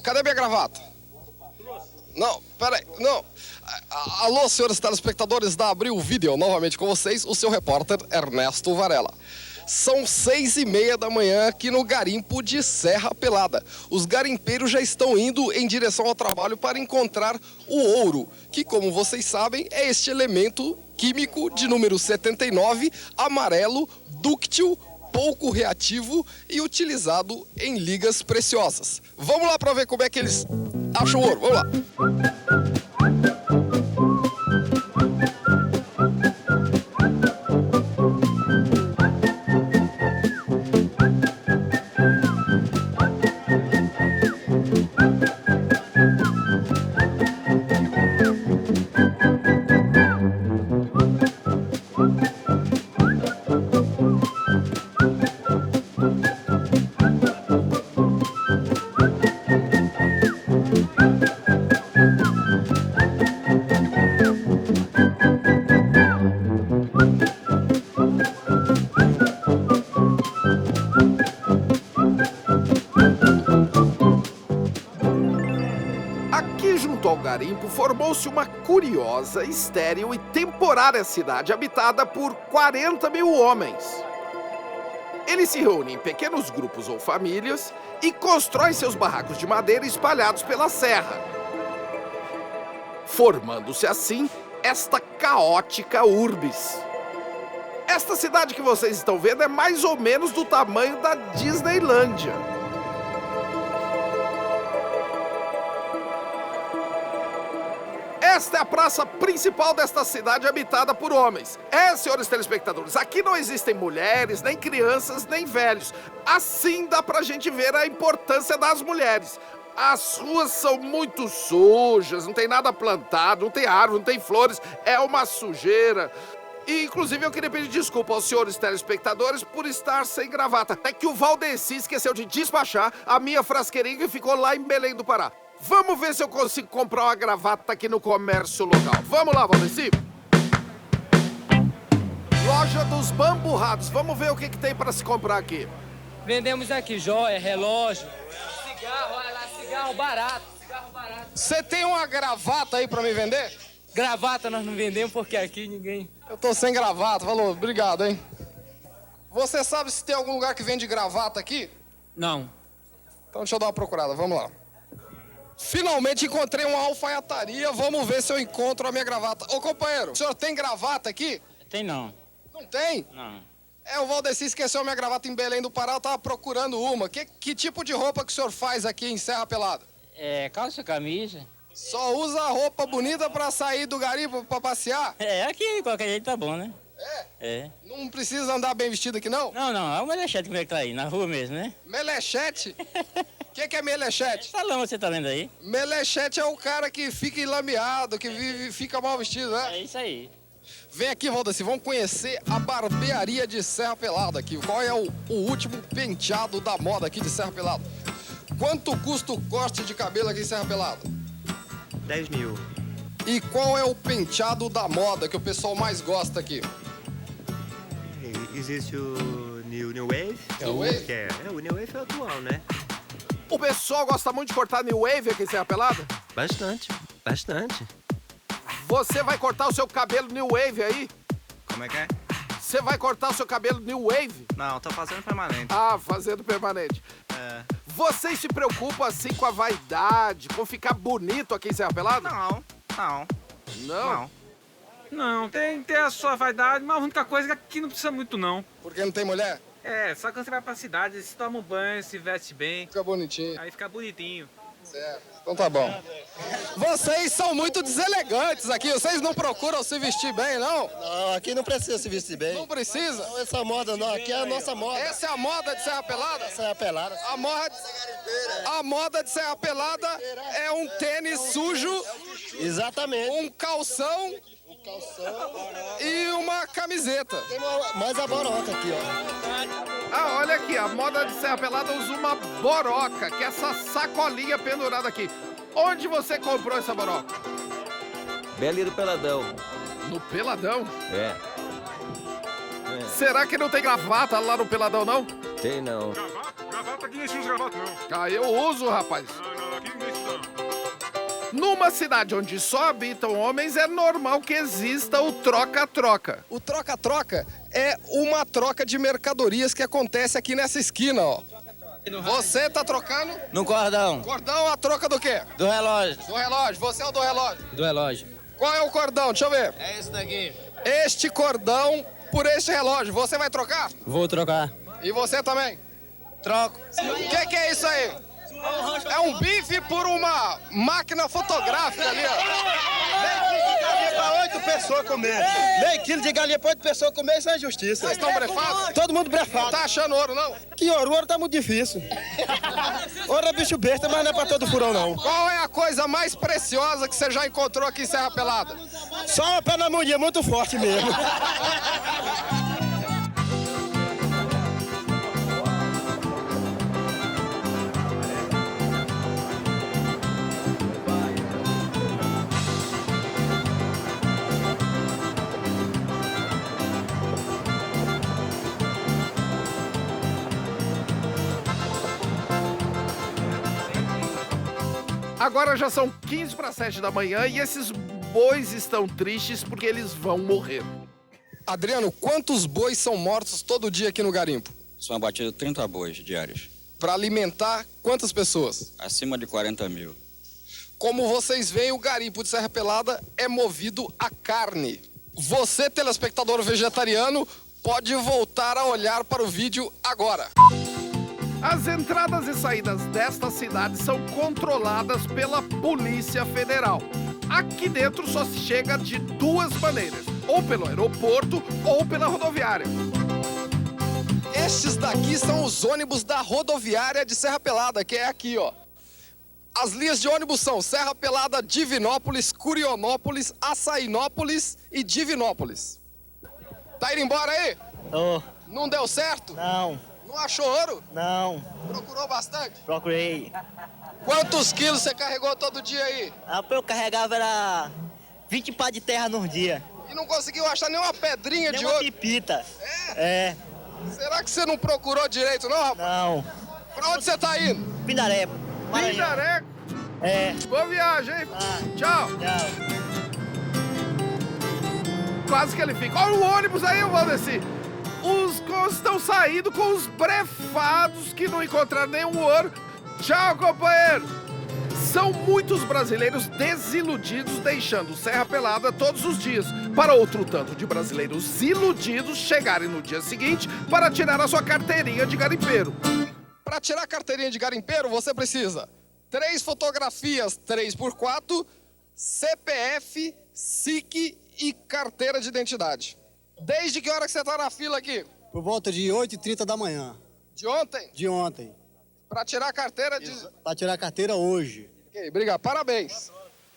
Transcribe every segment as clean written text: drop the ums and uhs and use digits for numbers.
Cadê minha gravata? Não, peraí, não. Alô, senhores telespectadores da Abril Video, novamente com vocês, o seu repórter Ernesto Varela. São 6h30 da manhã aqui no garimpo de Serra Pelada. Os garimpeiros já estão indo em direção ao trabalho para encontrar o ouro, que, como vocês sabem, é este elemento químico de número 79, amarelo, dúctil, pouco reativo e utilizado em ligas preciosas. Vamos lá para ver como é que eles acham o ouro. Vamos lá. Aqui junto ao garimpo formou-se uma curiosa, estéril e temporária cidade habitada por 40 mil homens. Eles se reúnem em pequenos grupos ou famílias e constroem seus barracos de madeira espalhados pela serra, formando-se assim esta caótica urbis. Esta cidade que vocês estão vendo é mais ou menos do tamanho da Disneylândia. Esta é a praça principal desta cidade habitada por homens. Senhores telespectadores, aqui não existem mulheres, nem crianças, nem velhos. Assim dá pra gente ver a importância das mulheres. As ruas são muito sujas, não tem nada plantado, não tem árvore, não tem flores, é uma sujeira. E, inclusive, eu queria pedir desculpa aos senhores telespectadores por estar sem gravata. É que o Valdeci esqueceu de despachar a minha frasqueirinha que ficou lá em Belém do Pará. Vamos ver se eu consigo comprar uma gravata aqui no comércio local. Vamos lá, Valdeci? Loja dos Bamburrados. Vamos ver o que tem para se comprar aqui. Vendemos aqui joia, relógio, cigarro, olha lá, cigarro barato. Você tem uma gravata aí para me vender? Gravata nós não vendemos porque aqui ninguém... Eu tô sem gravata, falou, obrigado, hein? Você sabe se tem algum lugar que vende gravata aqui? Não. Então deixa eu dar uma procurada, vamos lá. Finalmente encontrei uma alfaiataria, vamos ver se eu encontro a minha gravata. Ô companheiro, o senhor tem gravata aqui? Tem não. Não tem? Não. O Valdeci esqueceu a minha gravata em Belém do Pará, eu tava procurando uma. Que tipo de roupa que o senhor faz aqui em Serra Pelada? Calça, camisa. Só usa roupa bonita pra sair do garimpo pra passear? Aqui qualquer jeito tá bom, né? É. Não precisa andar bem vestido aqui, não? Não, é o melechete como é que tá aí, na rua mesmo, né? Melechete? O que é melechete? Salão, você tá vendo aí? Melechete é o cara que fica enlameado, que fica mal vestido, né? É isso aí. Vem aqui, Valdeci, vamos conhecer a barbearia de Serra Pelada aqui. Qual é o último penteado da moda aqui de Serra Pelada? Quanto custa o corte de cabelo aqui em Serra Pelada? 10 mil. E qual é o penteado da moda que o pessoal mais gosta aqui? Existe o New Wave. New Wave? O New Wave é atual, né? O pessoal gosta muito de cortar New Wave aqui em Serra Pelada? Bastante. Você vai cortar o seu cabelo New Wave aí? Como é que é? Você vai cortar o seu cabelo New Wave? Não, tô fazendo permanente. Ah, fazendo permanente. Vocês se preocupam assim com a vaidade, com ficar bonito aqui em Serra Pelada? Não? Não, tem que ter a sua vaidade, mas a única coisa é que aqui não precisa muito, não. Porque não tem mulher? Só quando você vai pra cidade, você toma um banho, se veste bem, Fica bonitinho. aí fica bonitinho. Certo. Então tá bom. Vocês são muito deselegantes aqui. Vocês não procuram se vestir bem, não? Não, aqui não precisa se vestir bem. Não precisa? Não, essa moda não, aqui é a nossa moda. Essa é a moda de Serra Pelada? Essa é a pelada. A moda de Serra Pelada é um tênis sujo, Exatamente. um calção e uma camiseta. Tem mais a boroca aqui, ó. Ah, olha aqui, a moda de Serra Pelada usa uma boroca, que é essa sacolinha pendurada aqui. Onde você comprou essa boroca? Beli do Peladão. No Peladão? É. Será que não tem gravata lá no Peladão, não? Tem não. Gravata aqui nem se usa gravata, não. Ah, eu uso, rapaz. Não, aqui Numa cidade onde só habitam homens, é normal que exista o troca-troca. O troca-troca é uma troca de mercadorias que acontece aqui nessa esquina, ó. Você tá trocando? No cordão. Cordão, a troca do quê? Do relógio. Do relógio. Você é o do relógio? Do relógio. Qual é o cordão? Deixa eu ver. É esse daqui. Este cordão por este relógio. Você vai trocar? Vou trocar. E você também? Troco. O que é isso aí? É um bife por uma máquina fotográfica ali, ó. Pra 8 pessoas comer. Meio quilo de galinha pra 8 pessoas comer, isso é injustiça. Vocês estão brefados? Todo mundo brefado. Não tá achando ouro, não? Que ouro tá muito difícil. Ouro é bicho besta, mas não é pra todo furão, não. Qual é a coisa mais preciosa que você já encontrou aqui em Serra Pelada? Só uma pernambuquinha muito forte mesmo. Agora já são 15 para 7 da manhã e esses bois estão tristes porque eles vão morrer. Adriano, quantos bois são mortos todo dia aqui no garimpo? São abatidos 30 bois diários, Para alimentar quantas pessoas? acima de 40 mil. Como vocês veem, o garimpo de Serra Pelada é movido a carne. Você, telespectador vegetariano, pode voltar a olhar para o vídeo agora. As entradas e saídas desta cidade são controladas pela Polícia Federal. Aqui dentro só se chega de duas maneiras, ou pelo aeroporto ou pela rodoviária. Estes daqui são os ônibus da rodoviária de Serra Pelada, que é aqui, ó. As linhas de ônibus são Serra Pelada, Divinópolis, Curionópolis, Açainópolis e Divinópolis. Tá indo embora aí? Oh, Não deu certo? não, Não achou ouro? não. Procurou bastante? Procurei. Quantos quilos você carregou todo dia aí? Eu carregava era 20 pá de terra nos dias. E não conseguiu achar nenhuma pedrinha Nem de uma ouro? pipita. É, Será que você não procurou direito, não, rapaz? não. Pra onde você tá indo? Pindaré. Maranhão. Pindaré, É. boa viagem, hein? Ah. Tchau. Tchau. Quase que ele fica. Olha o ônibus aí, Valdeci. Os cons estão saindo com os brefados que não encontraram nenhum ouro. Tchau, companheiro. São muitos brasileiros desiludidos deixando Serra Pelada todos os dias, para outro tanto de brasileiros iludidos chegarem no dia seguinte para tirar a sua carteirinha de garimpeiro. Para tirar a carteirinha de garimpeiro, você precisa 3 fotografias 3x4, CPF, SIC e carteira de identidade. Desde que hora que você tá na fila aqui? Por volta de 8h30 da manhã, De ontem? de ontem. Para tirar a carteira de... Para tirar a carteira hoje. Ok, obrigado. Parabéns.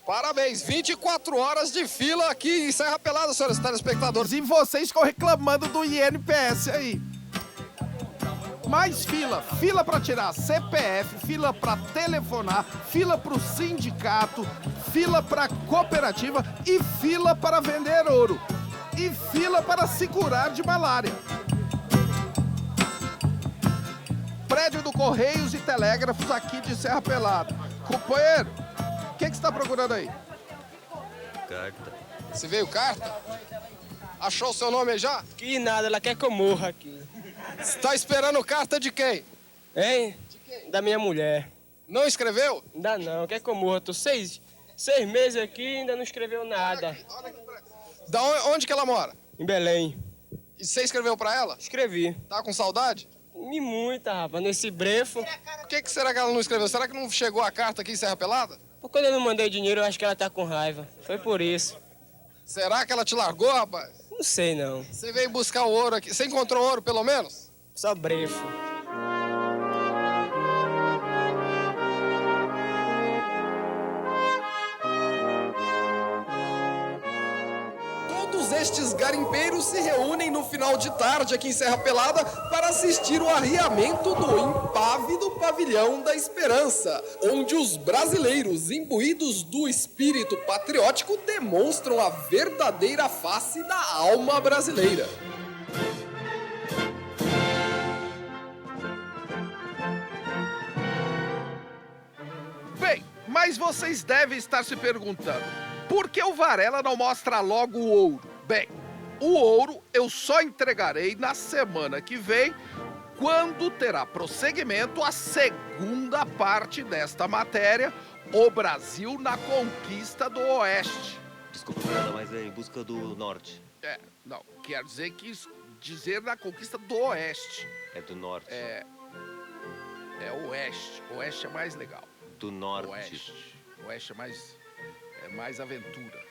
Parabéns. 24 horas de fila aqui em Serra Pelada, senhores telespectadores. E vocês ficam reclamando do INPS aí. Mais fila, fila para tirar CPF, fila para telefonar, fila para o sindicato, fila para cooperativa e fila para vender ouro. E fila para se curar de malária. Prédio do Correios e Telégrafos aqui de Serra Pelada. Companheiro, o que você está procurando aí? Carta. Você veio carta? Achou o seu nome aí já? Que nada, ela quer que eu morra aqui. Você tá esperando carta de quem? Hein? Da minha mulher. Não escreveu? Ainda não, quer que eu morra? Tô 6 meses aqui e ainda não escreveu nada. Da onde que ela mora? Em Belém. E você escreveu pra ela? Escrevi. Tá com saudade? E muita, rapaz, nesse brefo. Por que será que ela não escreveu? Será que não chegou a carta aqui em Serra Pelada? Por quando eu não mandei dinheiro, eu acho que ela tá com raiva. Foi por isso. Será que ela te largou, rapaz? Não sei, não. Você veio buscar o ouro aqui. Você encontrou ouro, pelo menos? Só brefo. Todos estes garimpeiros se reúnem no final de tarde aqui em Serra Pelada para assistir o arriamento do impávido Pavilhão da Esperança, onde os brasileiros imbuídos do espírito patriótico demonstram a verdadeira face da alma brasileira. Bem, mas Mas vocês devem estar se perguntando, por que o Varela não mostra logo o ouro? Bem, o ouro eu só entregarei na semana que vem, quando terá prosseguimento a segunda parte desta matéria, o Brasil na conquista do Oeste. Desculpa, Varela, mas é em busca do norte. Não, quer dizer dizer na conquista do Oeste. É do norte. É Oeste. Oeste é mais legal. Do norte. Oeste é mais aventura.